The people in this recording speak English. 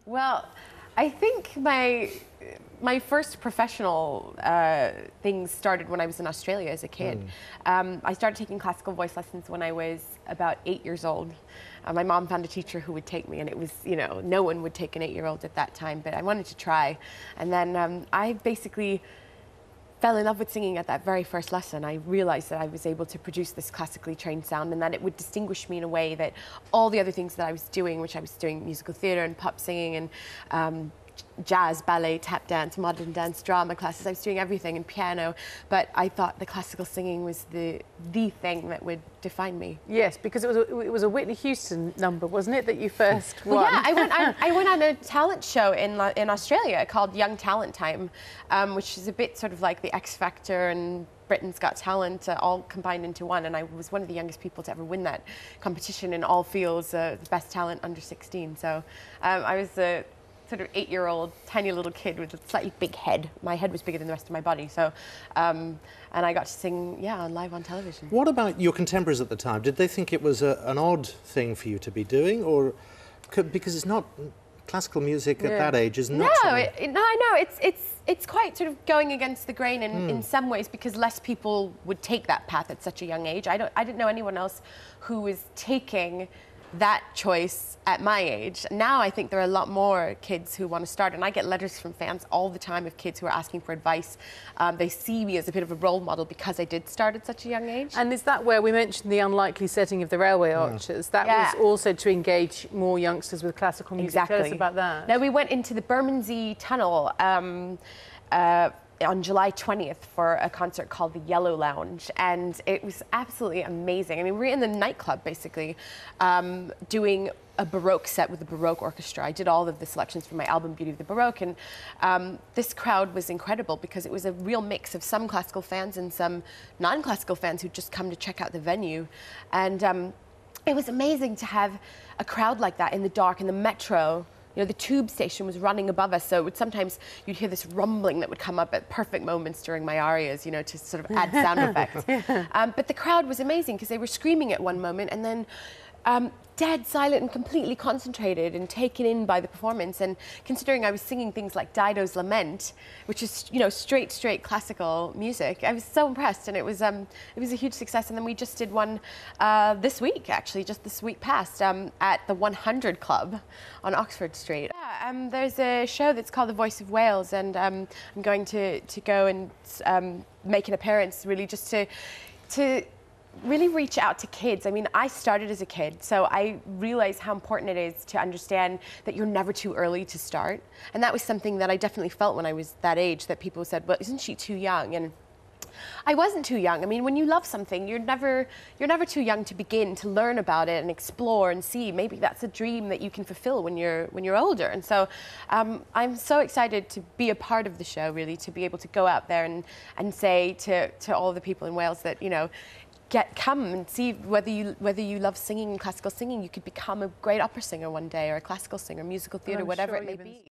Well, I think my first professional things started when I was in Australia as a kid. I started taking classical voice lessons when I was about 8 years old. My mom found a teacher who would take me, and it was, you know, no one would take an 8-year-old at that time, but I wanted to try. And then I basically fell in love with singing at that very first lesson. I realized that I was able to produce this classically trained sound, and that it would distinguish me in a way that all the other things that I was doing, which I was doing musical theatre and pop singing and jazz, ballet, tap dance, modern dance, drama classes. I was doing everything, and piano, but I thought the classical singing was the thing that would define me. Yes, because it was a Whitney Houston number, wasn't it, that you first won? Well, yeah, I went on a talent show in Australia called Young Talent Time, which is a bit sort of like the X Factor and Britain's Got Talent all combined into one, and I was one of the youngest people to ever win that competition in all fields, the best talent under 16. So I was a sort of 8-year-old, tiny little kid with a slightly big head. My head was bigger than the rest of my body, so, and I got to sing, yeah, live on television. What about your contemporaries at the time? Did they think it was an odd thing for you to be doing, or because it's not classical music at that age is not? No, I know it's quite sort of going against the grain in some ways, because less people would take that path at such a young age. I didn't know anyone else who was taking that choice at my age. Now I think there are a lot more kids who want to start, and I get letters from fans all the time of kids who are asking for advice. They see me as a bit of a role model because I did start at such a young age. And is that where we mentioned the unlikely setting of the railway arches? That was also to engage more youngsters with classical music. Exactly. Tell us about that. Now, we went into the Bermondsey Tunnel on July 20th for a concert called the Yellow Lounge, and it was absolutely amazing. I mean, we were in the nightclub basically, doing a Baroque set with the Baroque orchestra. I did all of the selections from my album Beauty of the Baroque, and this crowd was incredible because it was a real mix of some classical fans and some non-classical fans who'd just come to check out the venue. And it was amazing to have a crowd like that in the dark in the metro. You know, the tube station was running above us, so sometimes you'd hear this rumbling that would come up at perfect moments during my arias, you know, to sort of add sound effects. But the crowd was amazing because they were screaming at one moment and then dead silent and completely concentrated and taken in by the performance. And considering I was singing things like Dido's Lament, which is, you know, straight classical music, I was so impressed, and it was a huge success. And then we just did one this week, actually, just this week past, at the 100 Club on Oxford Street. Yeah, there's a show that's called The Voice of Wales, and I'm going to go and make an appearance, really, just to really reach out to kids. I mean, I started as a kid, so I realize how important it is to understand that you're never too early to start. And that was something that I definitely felt when I was that age, that people said, well, isn't she too young? And I wasn't too young. I mean, when you love something, you're never too young to begin to learn about it and explore and see. Maybe that's a dream that you can fulfill when you're older. And so I'm so excited to be a part of the show, really, to be able to go out there and say to all the people in Wales that, you know, come and see whether you love singing and classical singing. You could become a great opera singer one day, or a classical singer, musical theatre, whatever it may be.